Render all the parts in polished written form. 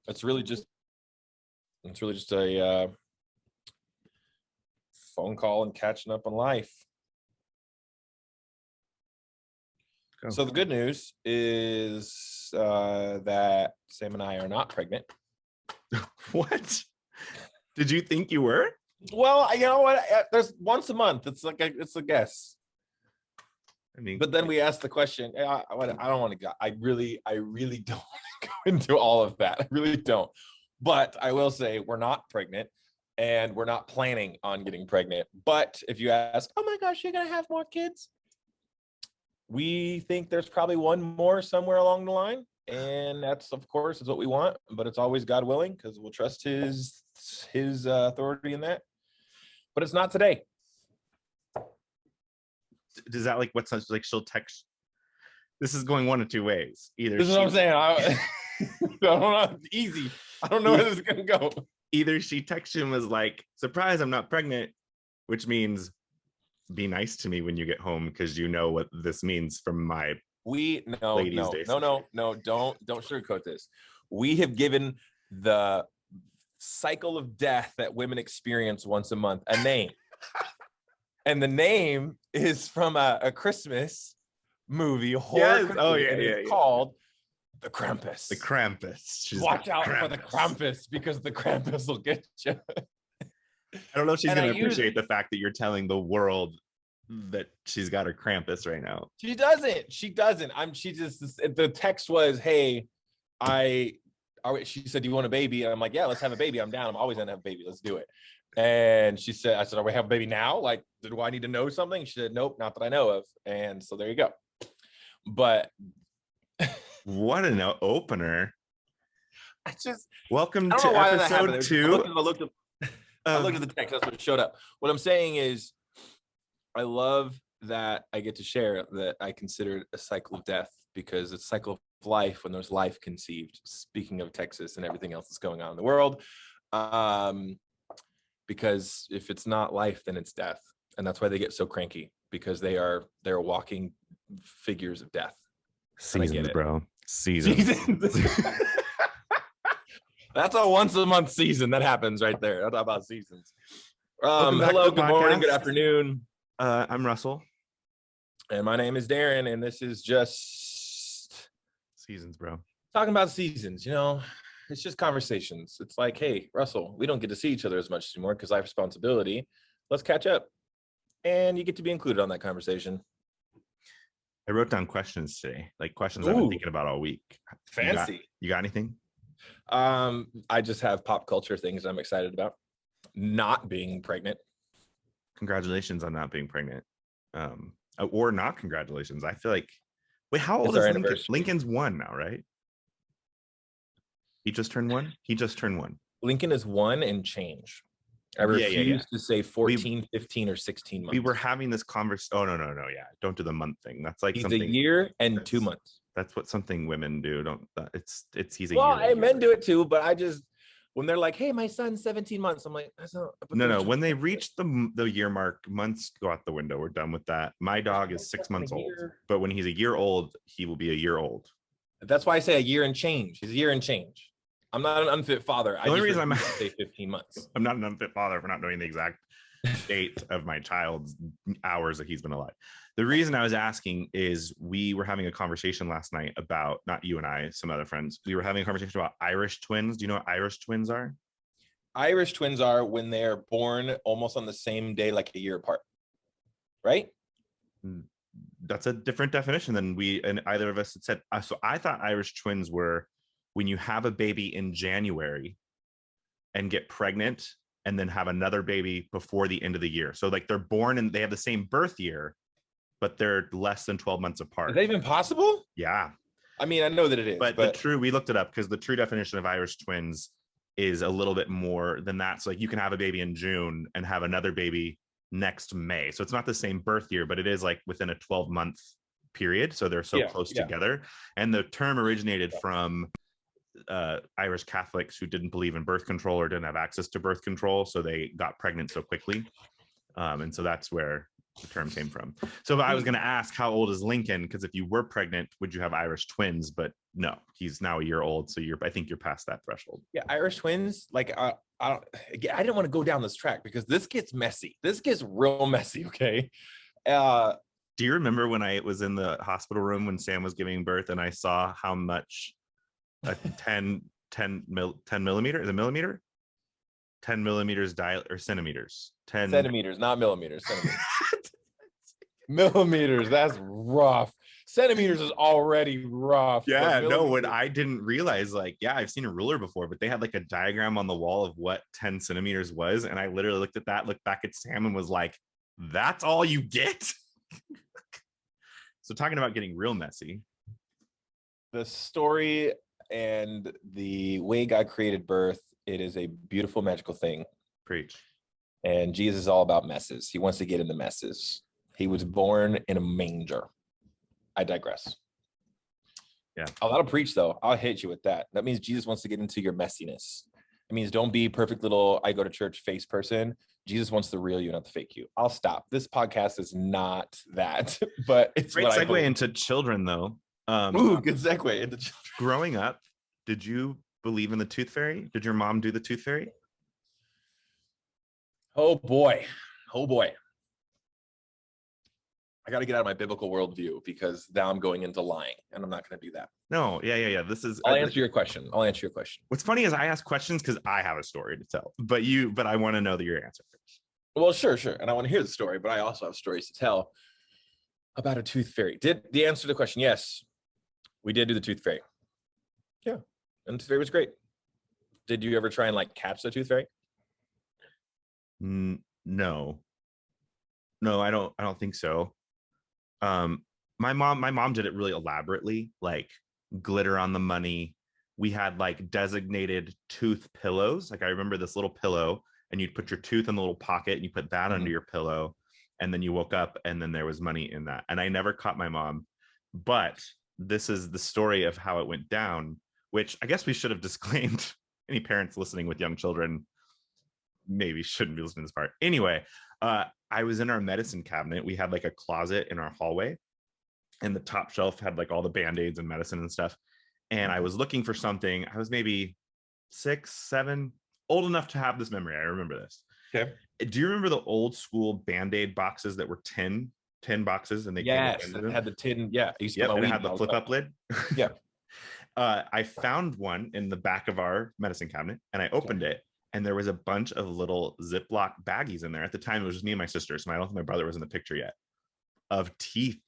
It's really just a phone call and catching up on life. So the good news is that Sam and I are not pregnant. What? Did you think you were? Well, you know what? There's once a month. It's a guess. I mean, but then we asked the question. I don't want to go. I really don't want to go into all of that. I really don't. But I will say we're not pregnant, and we're not planning on getting pregnant. But if you ask, oh my gosh, you're gonna have more kids? We think there's probably one more somewhere along the line, and that's, of course, is what we want. But it's always God willing, because we'll trust His authority in that. But it's not today. Does that what's like she'll text? This is going one of two ways. Either this is what I'm saying. I don't know. Easy. I don't know where this is gonna go. Either she texts him as like, surprise, I'm not pregnant, which means be nice to me when you get home, because you know what this means from my no, don't sugarcoat this. We have given the cycle of death that women experience once a month a name. And the name is from a Christmas movie, horror. Yes. Oh, yeah, it's called The Krampus. The Krampus. Watch out for the Krampus, because the Krampus will get you. I don't know if she's going to appreciate the fact that you're telling the world that she's got her Krampus right now. She doesn't. The text was, hey, she said, do you want a baby? And I'm like, yeah, let's have a baby. I'm down. I'm always going to have a baby. Let's do it. And I said, are we have a baby now? Like, do I need to know something? She said, nope, not that I know of. And so there you go. But what an opener. Welcome to episode 2. I looked at the text. That's what showed up. What I'm saying is, I love that I get to share that I consider it a cycle of death, because it's a cycle of life when there's life conceived. Speaking of Texas and everything else that's going on in the world. Because if it's not life, then it's death. And that's why they get so cranky, because they're walking figures of death. Seasons, bro. Seasons. That's a once a month season that happens right there. That's about seasons. Hello, good morning, good afternoon. I'm Russell. And my name is Darren, and this is just Seasons, bro. Talking about seasons, it's just conversations. It's like, hey, Russell, we don't get to see each other as much anymore because I have responsibility. Let's catch up. And you get to be included on that conversation. I wrote down questions today, like questions I've been thinking about all week. Fancy. You got anything? I just have pop culture things I'm excited about. Not being pregnant. Congratulations on not being pregnant. Or not congratulations. I feel like, wait, how old is Lincoln? Lincoln's 1 now, right? He just turned 1? He just turned 1. Lincoln is 1 and change. I refuse to say 14, 15, or 16 months. We were having this conversation. Oh, no. Yeah. Don't do the month thing. That's like he's a year and 2 months. That's what something women do. He's a year. Well, men do it too, but when they're like, hey, my son's 17 months, I'm like, that's not. No. When they reach the year mark, months go out the window. We're done with that. My dog is 6 months old, but when he's a year old, he will be a year old. That's why I say a year and change. He's a year and change. I'm not an unfit father. The only reason I'm say 15 months. I'm not an unfit father for not knowing the exact date of my child's hours that he's been alive. The reason I was asking is we were having a conversation last night about, not you and I, some other friends. We were having a conversation about Irish twins. Do you know what Irish twins are? Irish twins are when they're born almost on the same day, like a year apart. Right? That's a different definition than we and either of us had said. So I thought Irish twins were when you have a baby in January and get pregnant and then have another baby before the end of the year. So like they're born and they have the same birth year, but they're less than 12 months apart. Is that even possible? Yeah. I mean, I know that it is. But we looked it up because the true definition of Irish twins is a little bit more than that. So like you can have a baby in June and have another baby next May. So it's not the same birth year, but it is like within a 12-month period. So they're so close together. And the term originated from Irish Catholics who didn't believe in birth control or didn't have access to birth control, so they got pregnant so quickly, and so that's where the term came from. So I was going to ask, how old is Lincoln? Because if you were pregnant, would you have Irish twins? But no, he's now a year old. So I think you're past that threshold. Yeah, Irish twins. Like, I didn't want to go down this track because this gets messy. This gets real messy. Okay. Do you remember when I was in the hospital room when Sam was giving birth and I saw how much a 10 millimeter, is a millimeter? 10 millimeters or centimeters? 10 centimeters, not millimeters. Centimeters. Millimeters, that's rough. Centimeters is already rough. Yeah, no, what I didn't realize, like, yeah, I've seen a ruler before, but they had like a diagram on the wall of what 10 centimeters was. And I literally looked at that, looked back at Sam and was like, that's all you get? So talking about getting real messy. The story and the way God created birth, it is a beautiful, magical thing. Preach. And Jesus is all about messes. He wants to get in the messes. He was born in a manger. I digress. Yeah. Oh, that'll preach, though. I'll hit you with that. That means Jesus wants to get into your messiness. It means don't be perfect little I go to church face person. Jesus wants the real you, not the fake you. I'll stop. This podcast is not that, but it's great segue into children, though. Ooh, good segue into children. Growing up, did you believe in the tooth fairy? Did your mom do the tooth fairy? Oh boy. I got to get out of my biblical worldview because now I'm going into lying and I'm not going to do that. No, yeah. I'll answer your question. What's funny is I ask questions because I have a story to tell, but I want to know your answer first. Well, sure. And I want to hear the story, but I also have stories to tell about a tooth fairy. Did the answer to the question? Yes, we did do the tooth fairy. Yeah. And the tooth fairy was great. Did you ever try and like catch the tooth fairy? No, I don't think so. My mom did it really elaborately, like glitter on the money. We had like designated tooth pillows. Like I remember this little pillow and you'd put your tooth in the little pocket and you put that under your pillow. And then you woke up and then there was money in that. And I never caught my mom, but this is the story of how it went down, which I guess we should have disclaimed. Any parents listening with young children maybe shouldn't be listening to this part. Anyway, I was in our medicine cabinet. We had like a closet in our hallway and the top shelf had like all the Band-Aids and medicine and stuff. And I was looking for something. I was maybe 6, 7, old enough to have this memory. I remember this. Okay. Do you remember the old school Band-Aid boxes that were tin boxes? And they had the tin. Yeah. And it had the flip up lid. Yeah. I found one in the back of our medicine cabinet and I opened it. And there was a bunch of little Ziploc baggies in there. At the time, it was just me and my sister. So I don't think my brother was in the picture yet. Of teeth,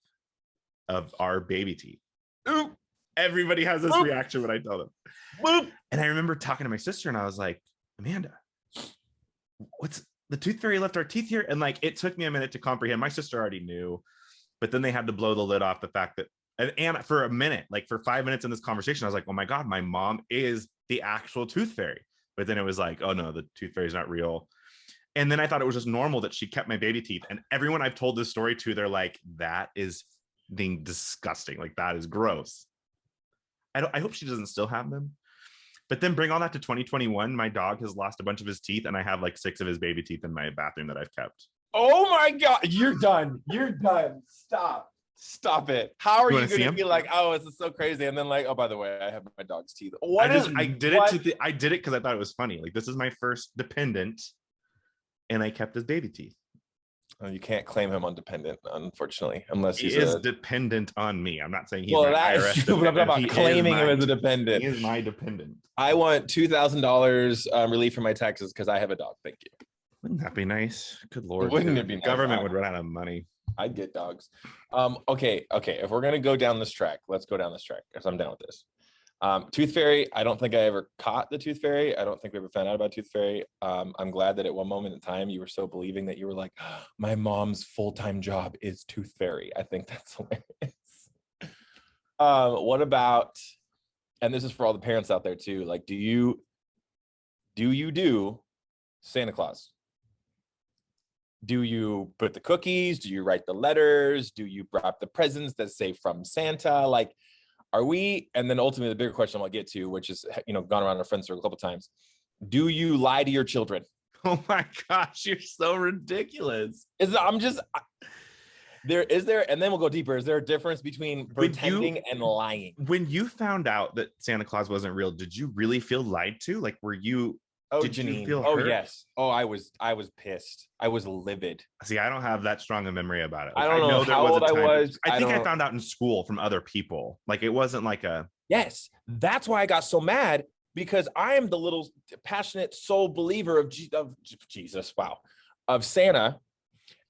of our baby teeth. Ooh. Everybody has this reaction when I tell them. Boop. And I remember talking to my sister and I was like, Amanda, what's the tooth fairy left our teeth here? And like, it took me a minute to comprehend. My sister already knew, but then they had to blow the lid off the fact that, and for a minute, like for 5 minutes in this conversation, I was like, oh my God, my mom is the actual tooth fairy. But then it was like, oh no, the tooth fairy is not real. And then I thought it was just normal that she kept my baby teeth. And everyone I've told this story to, they're like, that is being disgusting. Like that is gross. I hope she doesn't still have them. But then bring all that to 2021. My dog has lost a bunch of his teeth and I have like 6 of his baby teeth in my bathroom that I've kept. Oh my God. You're done. Stop it. How are you going to be like, oh, this is so crazy. And then like, oh, by the way, I have my dog's teeth. I did it because I thought it was funny. Like this is my first dependent and I kept his baby teeth. Oh, you can't claim him undependent, unfortunately, unless he is dependent on me. I'm not saying he's my IRS true, but I'm talking about claiming him as a dependent. He is my dependent. I want $2,000 relief from my taxes because I have a dog. Thank you. Wouldn't that be nice? Good Lord. Wouldn't it be nice? Government would run out of money. I'd get dogs. Okay. If we're gonna go down this track, let's go down this track because I'm down with this. Tooth fairy. I don't think I ever caught the tooth fairy. I don't think we ever found out about tooth fairy. I'm glad that at one moment in time you were so believing that you were like, my mom's full-time job is tooth fairy. I think that's hilarious. What about? And this is for all the parents out there too. Like, do you do Santa Claus? Do you put the cookies? Do you write the letters? Do you wrap the presents that say from Santa? Like, are we, and then ultimately the bigger question I'll get to, which is, gone around our friend circle a couple times. Do you lie to your children? Oh my gosh, you're so ridiculous. Is there, and then we'll go deeper. Is there a difference between pretending and lying? When you found out that Santa Claus wasn't real, did you really feel lied to? Like, did Janine. you feel Oh, hurt? yes. Oh, I was pissed. I was livid. See, I don't have that strong a memory about it. Like, I don't know how old I was. I think I found out in school from other people. Like, it wasn't like a. Yes, that's why I got so mad, because I am the little passionate soul believer of Jesus. Wow, of Santa.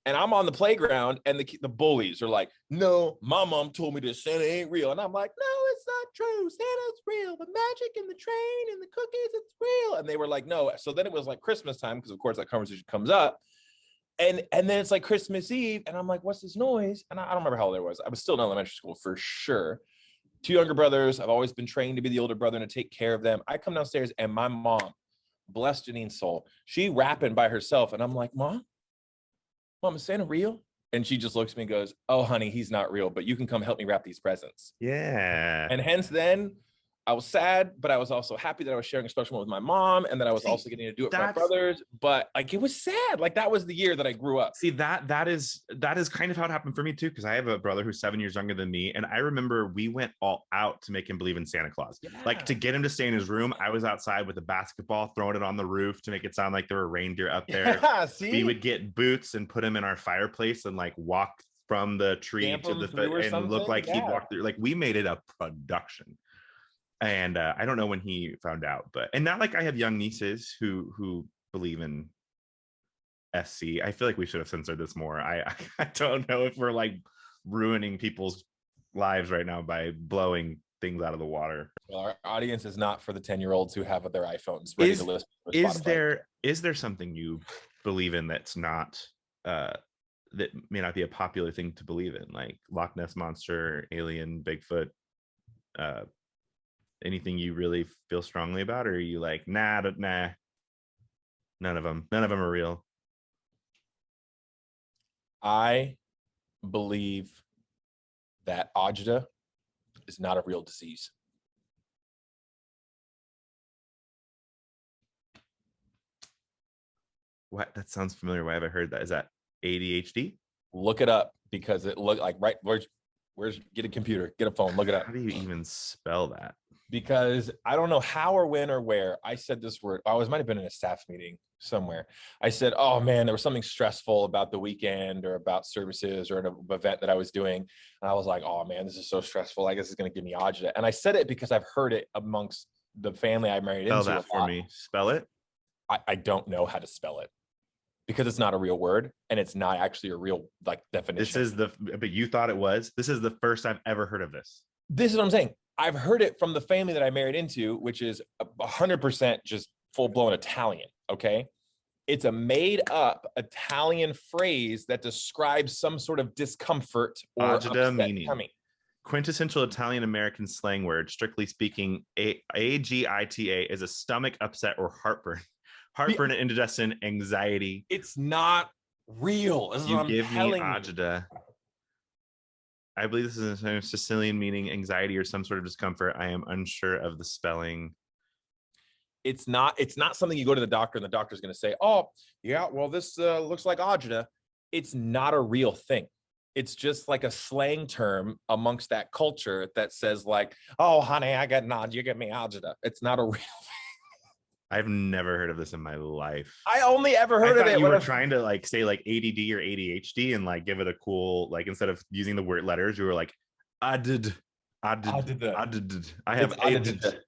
And I'm on the playground, and the bullies are like, no, my mom told me that Santa ain't real. And I'm like, no, it's not true. Santa's real. The magic and the train and the cookies, it's real. And they were like, no. So then it was like Christmas time, because of course that conversation comes up. And then it's like Christmas Eve, and I'm like, what's this noise? And I don't remember how old I was. I was still in elementary school for sure. 2 younger brothers. I've always been trained to be the older brother and to take care of them. I come downstairs, and my mom, bless Janine's soul, she rapping by herself. And I'm like, Mom, is Santa real? And she just looks at me and goes, oh, honey, he's not real, but you can come help me wrap these presents. Yeah. And hence then I was sad, but I was also happy that I was sharing a special moment with my mom, and that I was also getting to do it for my brothers. But like, it was sad. Like, that was the year that I grew up. See, that is kind of how it happened for me too, because I have a brother who's 7 years younger than me, and I remember we went all out to make him believe in Santa Claus. Yeah. Like, to get him to stay in his room, I was outside with a basketball, throwing it on the roof to make it sound like there were reindeer up there. Yeah, see? We would get boots and put him in our fireplace and like walk from the tree to the and look like he'd walk through. Like, we made it a production. And I don't know when he found out, and not like I have young nieces who believe in SC. I feel like we should have censored this more. I don't know if we're like ruining people's lives right now by blowing things out of the water. Well, our audience is not for the 10-year-olds who have their iPhones ready to listen to is there something you believe in that's not that may not be a popular thing to believe in, like Loch Ness Monster, alien, Bigfoot, anything you really feel strongly about? Or are you like, nah, none of them are real? I believe that agita is not a real disease. What? That sounds familiar. Why have I heard that? Is that ADHD? Look it up, because it looked like, right, where's get a computer, get a phone, look it up. How do you even spell that? Because I don't know how or when or where I said this word. I might have been in a staff meeting somewhere. I said, oh man, there was something stressful about the weekend or about services or an event that I was doing. And I was like, oh man, this is so stressful. I guess it's going to give me agita. And I said it because I've heard it amongst the family I married into. Spell that for me. Spell it. I don't know how to spell it, because it's not a real word, and it's not actually a real like definition. But you thought it was. This is the first I've ever heard of this. This is what I'm saying. I've heard it from the family that I married into, which is 100% just full-blown Italian, okay? It's a made-up Italian phrase that describes some sort of discomfort or agita meaning. Coming. Quintessential Italian-American slang word. Strictly speaking, agita is a stomach upset or heartburn. Heartburn, indigestion, anxiety. It's not real. You give me agita. I believe this is a Sicilian meaning anxiety or some sort of discomfort. I am unsure of the spelling. It's not something you go to the doctor and the doctor's going to say, oh, yeah, well, this looks like agita. It's not a real thing. It's just like a slang term amongst that culture that says like, oh, honey, I got agita. You get me agita. It's not a real thing. I've never heard of this in my life. I only ever heard of it. You were trying to like say like ADD or ADHD and like give it a cool, like, instead of using the word letters, you were like, I did. I have ADD.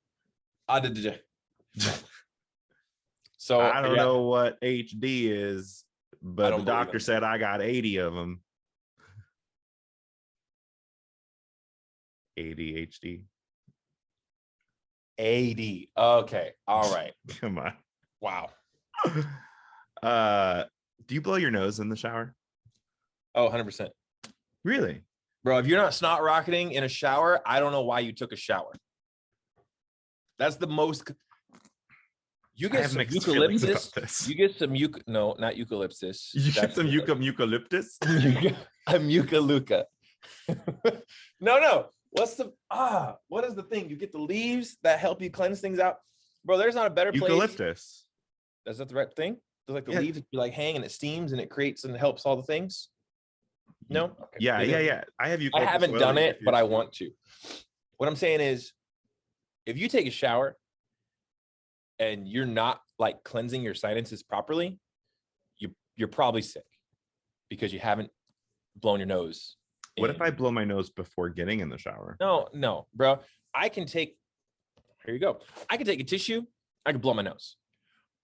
So I don't know what HD is, but the doctor said I got 80 of them. ADHD. 80. Okay. All right. Come on. Wow. Do you blow your nose in the shower? Oh, 100%. Really? Bro, if you're not snot rocketing in a shower, I don't know why you took a shower. That's the most. You get some eucalyptus. You get some no, not eucalyptus. You get some eucalyptus? A mucaluca. No. What is the thing? You get the leaves that help you cleanse things out. Bro, there's not a better place. Eucalyptus. Is that the right thing? Does like the leaves like hang and it steams and it creates and helps all the things? No? Okay. Yeah. I haven't done it, but I want to. What I'm saying is, if you take a shower and you're not like cleansing your sinuses properly, you're probably sick because you haven't blown your nose. What if I blow my nose before getting in the shower? No, bro. Here you go. I can take a tissue. I can blow my nose,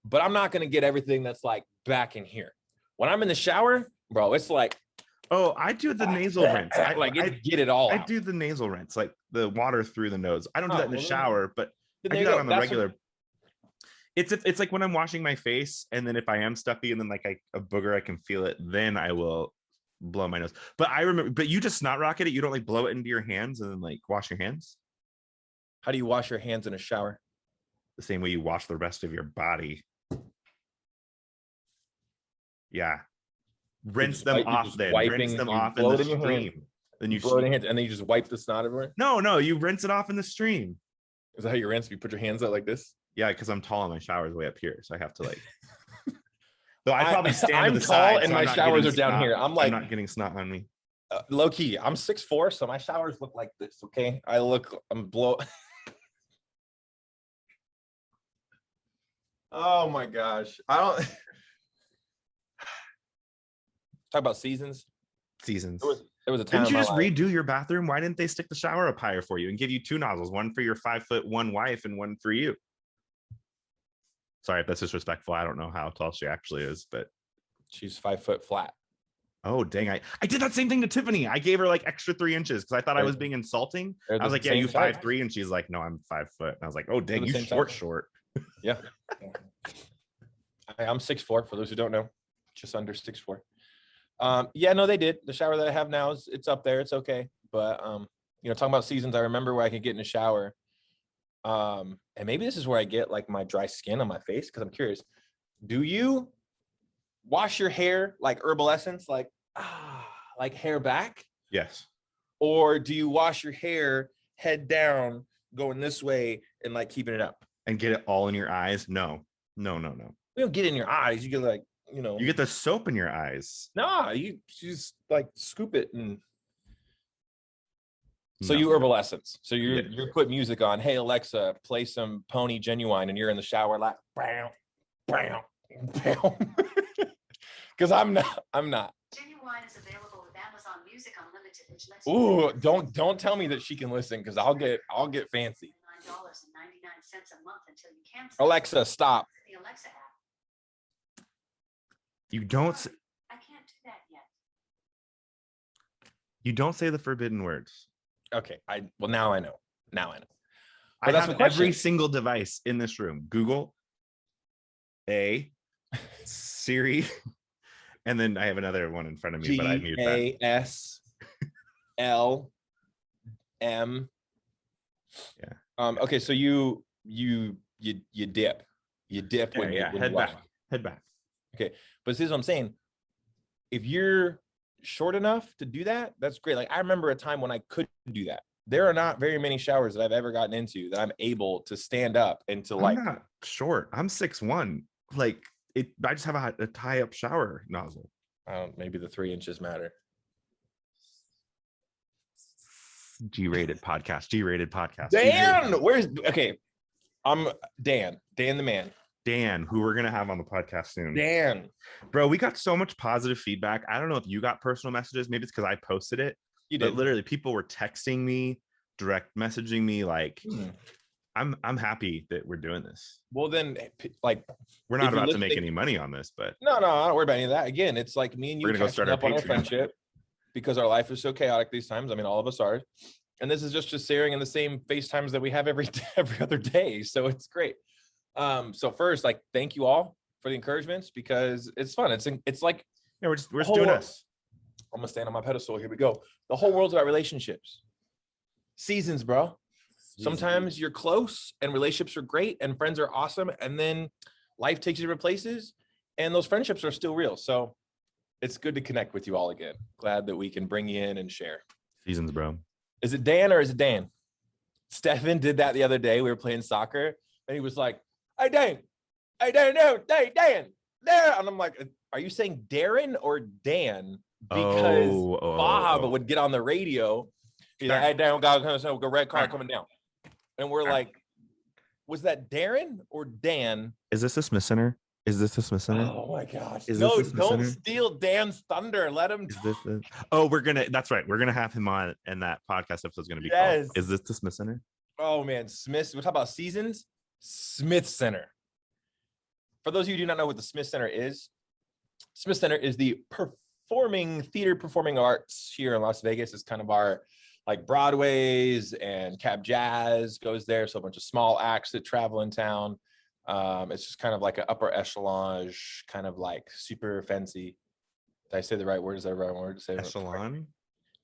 but I'm not going to get everything that's like back in here. When I'm in the shower, bro, it's like, oh, I do the nasal rinse. I get it all. I do the nasal rinse, like the water through the nose. I don't do that in the shower, but I do that on the regular. It's like when I'm washing my face, and then if I am stuffy and then like a booger, I can feel it, then I will blow my nose. But I remember, but you just snot rocket it. You don't like blow it into your hands and then like wash your hands. How do you wash your hands in a shower? The same way you wash the rest of your body. Yeah. Rinse them off then. Rinse them off in the stream. Then you blow it in your hands and then you just wipe the snot everywhere? No, you rinse it off in the stream. Is that how you rinse? You put your hands out like this? Yeah, because I'm tall and my shower's way up here, so I have to like. Though I probably stand to the side. I'm tall and my showers are down here. I'm not getting snot on me. Low key, I'm 6'4", so my showers look like this. Okay, I'm blow. Oh my gosh, I don't. Talk about seasons. There was a time. Didn't you just redo your bathroom? Why didn't they stick the shower up higher for you and give you 2 nozzles, one for your 5'1" wife and one for you? Sorry if that's disrespectful. I don't know how tall she actually is, but she's 5 foot flat. Oh dang! I did that same thing to Tiffany. I gave her like extra 3 inches because I thought I was being insulting. I was like, "Yeah, you 5'3," and she's like, "No, I'm 5 foot." And I was like, "Oh dang, you short." Yeah, I'm 6'4". For those who don't know, just under 6'4". Yeah, no, they did. The shower that I have now it's up there. It's okay, but talking about seasons, I remember where I could get in the shower. And maybe this is where I get like my dry skin on my face because I'm curious. Do you wash your hair like herbal essence, like hair back? Yes. Or do you wash your hair head down, going this way and like keeping it up? And get it all in your eyes? No. You don't get it in your eyes. You get like, you get the soap in your eyes. Nah, you just like scoop it and. So you herbal essence. So you put music on. Hey Alexa, play some Pony Genuine, and you're in the shower like bam, bam, bam. Because I'm not. Genuine is available with Amazon Music Unlimited, which lets you don't tell me that she can listen because I'll get fancy. $9.99 a month until you cancel. Alexa, stop. The Alexa app. You don't. I can't do that yet. You don't say the forbidden words. Okay. Now I know. But I have every single device in this room. Google, Siri, and then I have another one in front of me, but I mute that. GASLM. Yeah. Okay, so you dip. When you head back. Okay, but this is what I'm saying. If you're short enough to do that, that's great. Like I remember a time when I could do that. There are not very many showers that I've ever gotten into that I'm able to stand up and to like. I'm not short. I'm 6'1". Like I just have a tie up shower nozzle. Maybe the 3 inches matter. G-rated podcast. Dan, I'm Dan the man. Dan, who we're going to have on the podcast soon. Dan. Bro, we got so much positive feedback. I don't know if you got personal messages. Maybe it's because I posted it. You did. But literally, people were texting me, direct messaging me. Like, I'm happy that we're doing this. Well, then, like, we're not about to make any money on this, but. No, I don't worry about any of that. Again, it's like me and you we're going to go start up on our friendship because our life is so chaotic these times. I mean, all of us are. And this is just sharing in the same FaceTimes that we have every other day. So it's great. So first, like, thank you all for the encouragements because it's fun. It's like we're just doing us. I'm gonna stand on my pedestal. Here we go. The whole world's about relationships. Seasons, bro. Sometimes you're close and relationships are great and friends are awesome, and then life takes you different places, and those friendships are still real. So it's good to connect with you all again. Glad that we can bring you in and share. Seasons, bro. Is it Dan or is it Dan? Stefan did that the other day. We were playing soccer, and he was like, "Hey, Dan. Hey, Dan, no, hey, Dan." there. And I'm like, are you saying Darren or Dan? Because Bob would get on the radio. He's like, hey, Dan, got a red car coming down. And we're like, was that Darren or Dan? Is this a Smith Center? Is this a Smith Center? Oh my gosh. Is no, this the don't center? steal Dan's thunder. Let him That's right. We're gonna have him on, and that podcast episode is gonna be Yes. called Is This the Smith Center? Oh man, Smith. We're talking about seasons. Smith Center. For those of you who do not know what the Smith Center is, Smith Center is the performing arts here in Las Vegas. It's kind of our like Broadway's and Cab Jazz goes there. So a bunch of small acts that travel in town. It's just kind of like an upper echelon, kind of like super fancy. Did I say the right word? Is that the right word to say? Echelon?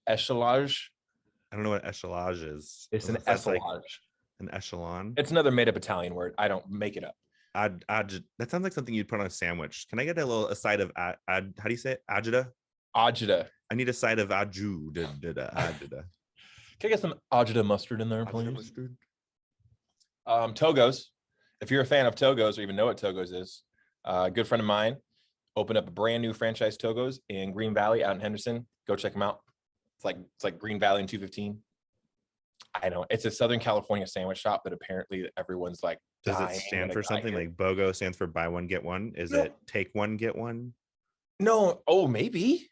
Echelage? I don't know what echelage is. It's an That's echelage. like an echelon. It's another made-up Italian word. I don't make it up. That sounds like something you'd put on a sandwich. Can I get a side of how do you say it? Agita? Agita. I need a side of agita. Can I get some agita mustard in there, please? Togos. If you're a fan of Togos or even know what Togos is, a good friend of mine opened up a brand new franchise Togos in Green Valley out in Henderson. Go check them out. It's like Green Valley in 215. I know it's a Southern California sandwich shop that apparently everyone's like. Does it stand for something like BOGO stands for buy one get one? Is it take one get one? No. Oh, maybe.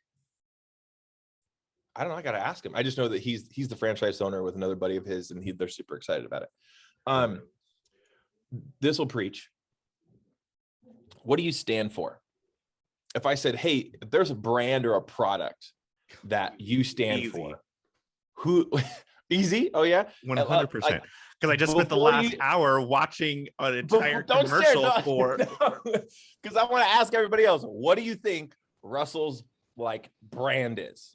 I don't know. I gotta ask him. I just know that he's the franchise owner with another buddy of his, and they're super excited about it. This will preach. What do you stand for? If I said, hey, if there's a brand or a product that you stand for, who? Easy? Oh yeah, 100%. Because I just spent the last hour watching an entire commercial for. Because I want to ask everybody else, what do you think Russell's like brand is?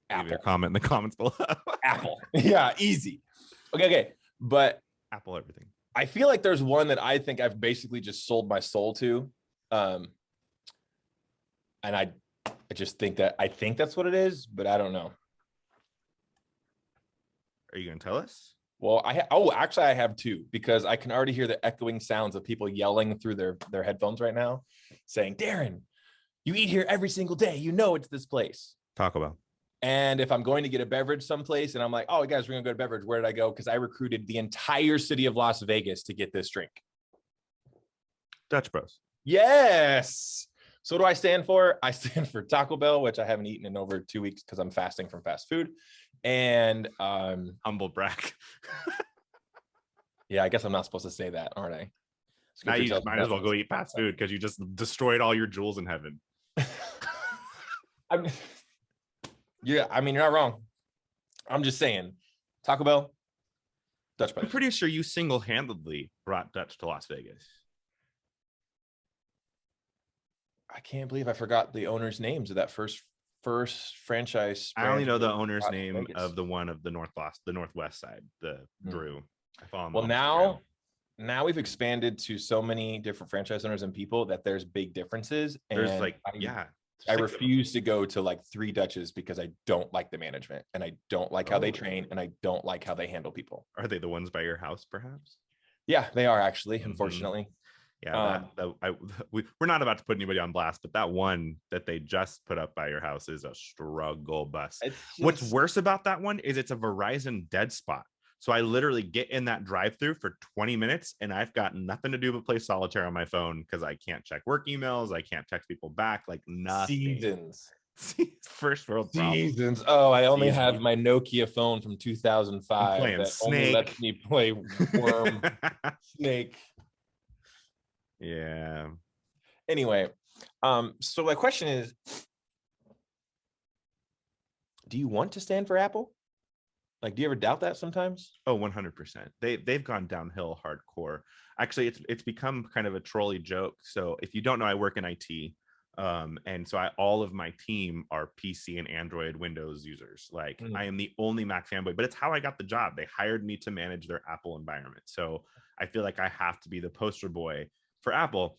Apple. Leave your comment in the comments below. Apple. Yeah, easy. Okay. But Apple everything. I feel like there's one that I think I've basically just sold my soul to. And I just think that's what it is, but I don't know. Are you going to tell us? Well, actually I have two, because I can already hear the echoing sounds of people yelling through their headphones right now saying, Darren, you eat here every single day. You know it's this place. Taco Bell. And if I'm going to get a beverage someplace and I'm like, oh, guys, we're going to go to beverage. Where did I go? Because I recruited the entire city of Las Vegas to get this drink. Dutch Bros. Yes. So what do I stand for? I stand for Taco Bell, which I haven't eaten in over 2 weeks because I'm fasting from fast food. And humble brag. Yeah, I guess I'm not supposed to say that, aren't I? Now you just might as well go eat fast food because you just destroyed all your jewels in heaven. Yeah, I mean, you're not wrong. I'm just saying, Taco Bell, Dutch Bros. I'm pretty sure you single-handedly brought Dutch to Las Vegas. I can't believe I forgot the owners' names of that first franchise. I only know the owner's name of the one of the northwest side, the Drew. I follow him. Well, now we've expanded to so many different franchise owners and people that there's big differences. There's and like, I refuse to go to like 3 Dutches because I don't like the management and I don't like how they train and I don't like how they handle people. Are they the ones by your house, perhaps? Yeah, they are actually, unfortunately. Yeah, we're not about to put anybody on blast, but that one that they just put up by your house is a struggle bus. What's worse about that one is it's a Verizon dead spot. So I literally get in that drive-through for 20 minutes and I've got nothing to do but play solitaire on my phone because I can't check work emails. I can't text people back, like nothing. Seasons. First world problems. Seasons. Oh, I only have my Nokia phone from 2005 that Snake. only lets me play Worm. Snake. Yeah. Anyway, so my question is, do you want to stand for Apple? Like, do you ever doubt that sometimes? Oh, 100%. They've gone downhill hardcore. Actually, it's become kind of a trolley joke. So if you don't know, I work in IT. And so all of my team are PC and Android Windows users. Like I am the only Mac fanboy, but it's how I got the job. They hired me to manage their Apple environment. So I feel like I have to be the poster boy for Apple.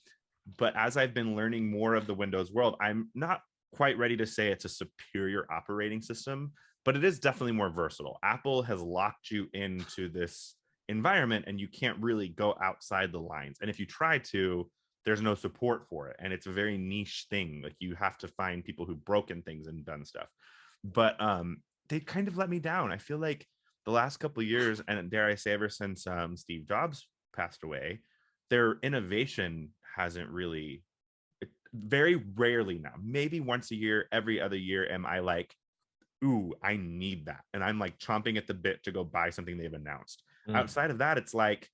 But as I've been learning more of the Windows world, I'm not quite ready to say it's a superior operating system, but it is definitely more versatile. Apple has locked you into this environment and you can't really go outside the lines. And if you try to, there's no support for it, and it's a very niche thing. Like you have to find people who've broken things and done stuff. But they kind of let me down. I feel like the last couple of years, and dare I say ever since Steve Jobs passed away, their innovation hasn't really, very rarely now, maybe once a year, every other year, am I like, ooh, I need that, and I'm like chomping at the bit to go buy something they've announced. Outside of that, it's like,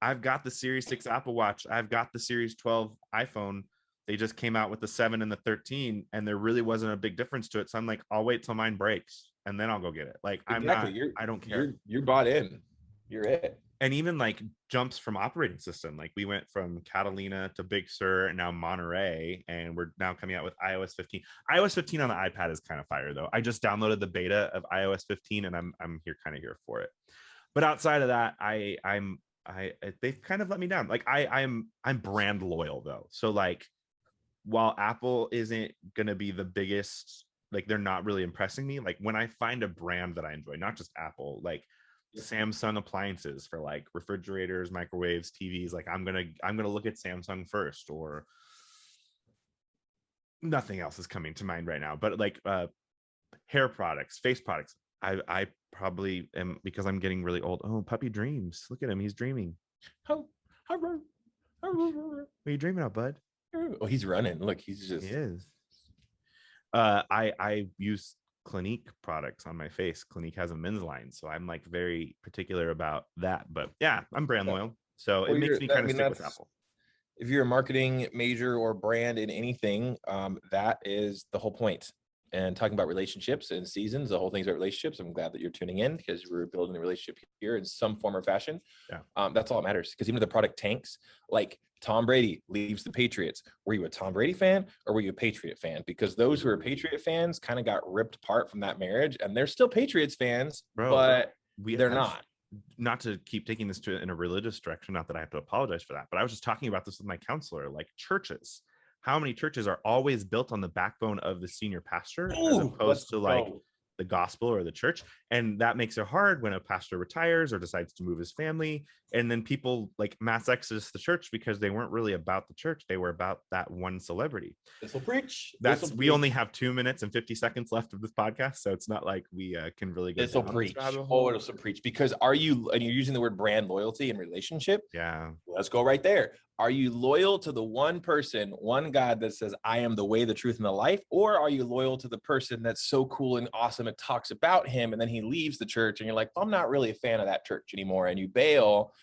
I've got the Series 6 Apple Watch, I've got the Series 12 iPhone, they just came out with the 7 and the 13, and there really wasn't a big difference to it. So I'm like, I'll wait till mine breaks and then I'll go get it. Like, Exactly. I don't care. You're bought in. You're it. And even like jumps from operating system, like we went from Catalina to Big Sur and now Monterey, and we're now coming out with iOS 15. iOS 15 on the iPad is kind of fire though. I just downloaded the beta of iOS 15 and I'm here for it. But outside of that, they've kind of let me down. Like I'm brand loyal though. So like, while Apple isn't going to be the biggest, like they're not really impressing me. Like when I find a brand that I enjoy, not just Apple, like Samsung appliances for like refrigerators, microwaves, TVs, like I'm going to look at Samsung first, or nothing else is coming to mind right now. But like hair products, face products, I probably am, because I'm getting really old. Oh, puppy dreams. Look at him. He's dreaming. What are you dreaming of, bud? Oh, he's running. Look, he's just. He is. I use Clinique products on my face. Clinique has a men's line, so I'm like very particular about that. But yeah, I'm brand loyal, so it makes me kind of stick with Apple. If you're a marketing major or brand in anything, that is the whole point. And talking about relationships and seasons, the whole thing's about relationships. I'm glad that you're tuning in, because we're building a relationship here in some form or fashion. Yeah. That's all that matters. Because even if the product tanks, like Tom Brady leaves the Patriots, were you a Tom Brady fan or were you a Patriot fan? Because those who are Patriot fans kind of got ripped apart from that marriage, and they're still Patriots fans, but they're not. Not to keep taking this in a religious direction, not that I have to apologize for that, but I was just talking about this with my counselor, like churches. How many churches are always built on the backbone of the senior pastor, as opposed to like the gospel or the church? And that makes it hard when a pastor retires or decides to move his family, and then people like mass exodus the church because they weren't really about the church, they were about that one celebrity. This will preach. We only have 2 minutes and 50 seconds left of this podcast, so it's not like we can really get. This will preach. Oh, it'll preach. Because and you're using the word brand loyalty in relationship? Yeah. Let's go right there. Are you loyal to the one person, one God that says, I am the way, the truth, and the life? Or are you loyal to the person that's so cool and awesome, it talks about him, and then he leaves the church and you're like, well, I'm not really a fan of that church anymore, and you bail?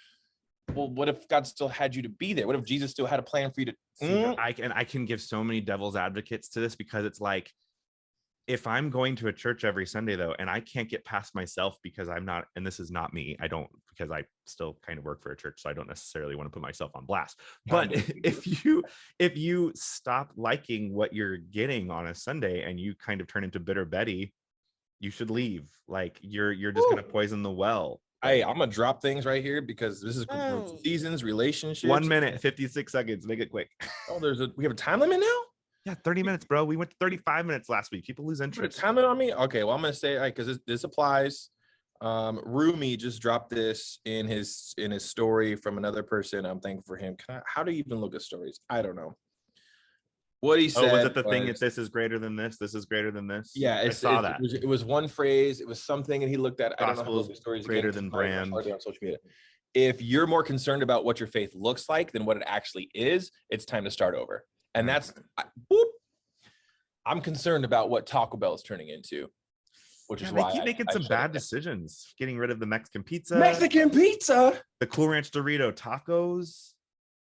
Well, what if God still had you to be there? What if Jesus still had a plan for you to? I can give so many devil's advocates to this, because it's like, if I'm going to a church every Sunday though, and I can't get past myself because I'm not, and this is not me, because I still kind of work for a church, so I don't necessarily want to put myself on blast. But if you stop liking what you're getting on a Sunday and you kind of turn into bitter Betty, you should leave. Like you're just going to poison the well. Hey, I'm gonna drop things right here, because this is seasons, relationships. 1 minute, 56 seconds. Make it quick. Oh, we have a time limit now? Yeah, 30 minutes, bro. We went to 35 minutes last week. People lose interest. Put a time limit on me? Okay, well, I'm gonna say, because this applies. Rumi just dropped this in his story from another person. I'm thankful for him. How do you even look at stories? I don't know. What he said. Oh, was it the thing that this is greater than this? This is greater than this? Yeah, I saw that. It was one phrase. It was something, and he looked at. Gospel, I don't know how the stories greater than brand. On social media. If you're more concerned about what your faith looks like than what it actually is, it's time to start over. And that's. I'm concerned about what Taco Bell is turning into, which is why they keep making some bad decisions. Getting rid of the Mexican pizza. The Cool Ranch Dorito tacos.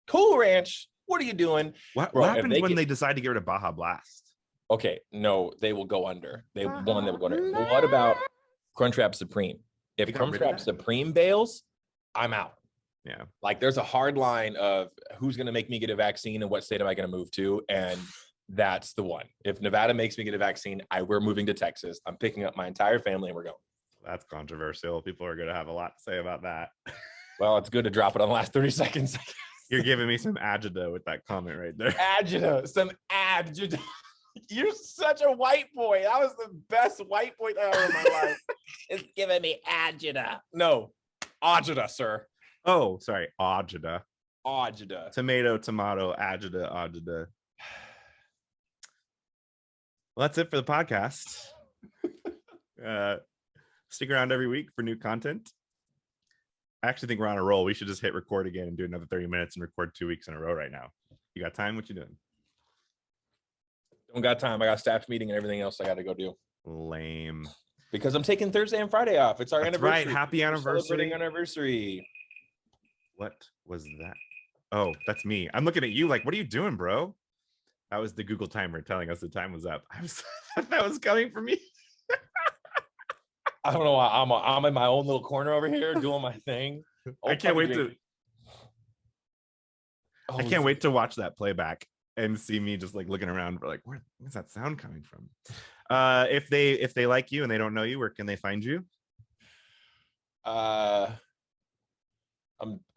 Cool Ranch. What are you doing? What happens when they decide to get rid of Baja Blast? Okay, no, they will go under. They will go under. Well, what about Crunchwrap Supreme? If Crunchwrap Supreme bails, I'm out. Yeah. Like there's a hard line of who's going to make me get a vaccine and what state am I going to move to, and that's the one. If Nevada makes me get a vaccine, we're moving to Texas. I'm picking up my entire family and we're going. That's controversial. People are going to have a lot to say about that. Well, it's good to drop it on the last 30 seconds. You're giving me some agita with that comment right there. Agita. You're such a white boy. That was the best white boy ever in my life. It's giving me agita. No, agita, sir. Oh, sorry, agita. Agita. Tomato, agita, agita. Well, that's it for the podcast. Stick around every week for new content. I actually think we're on a roll. We should just hit record again and do another 30 minutes and record 2 weeks in a row right now. You got time? What you doing? Don't got time. I got a staff meeting and everything else I got to go do. Lame. Because I'm taking Thursday and Friday off. It's our That's anniversary. right. Happy anniversary. Celebrating anniversary. What was that? Oh, that's me. I'm looking at you like, what are you doing, bro? That was the Google timer telling us the time was up. I was that was coming from me. I don't know why I'm in my own little corner over here doing my thing. I can't wait to watch that playback and see me just like looking around for like, where's that sound coming from? If they like you and they don't know you, where can they find you? I'm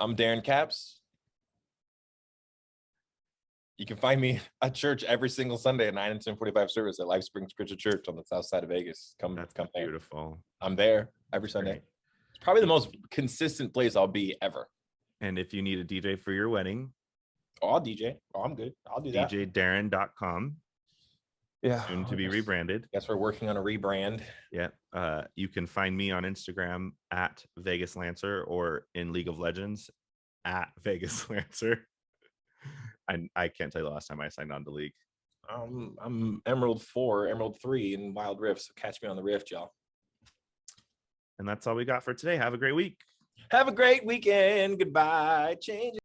Darren Caps. You can find me at church every single Sunday at 9 and 10:45 service at Life Springs Christian Church on the south side of Vegas. Come there. Beautiful. I'm there every Sunday. Great. It's probably the most consistent place I'll be ever. And if you need a DJ for your wedding, I'll DJ. I'm good. I'll do that. DJDarren.com. Yeah. Soon to be rebranded. Guess we're working on a rebrand. Yeah. You can find me on Instagram at Vegas Lancer or in League of Legends at Vegas Lancer. I can't tell you the last time I signed on to League. I'm Emerald 4, Emerald 3 in Wild Rift. So catch me on the Rift, y'all. And that's all we got for today. Have a great week. Have a great weekend. Goodbye. Change.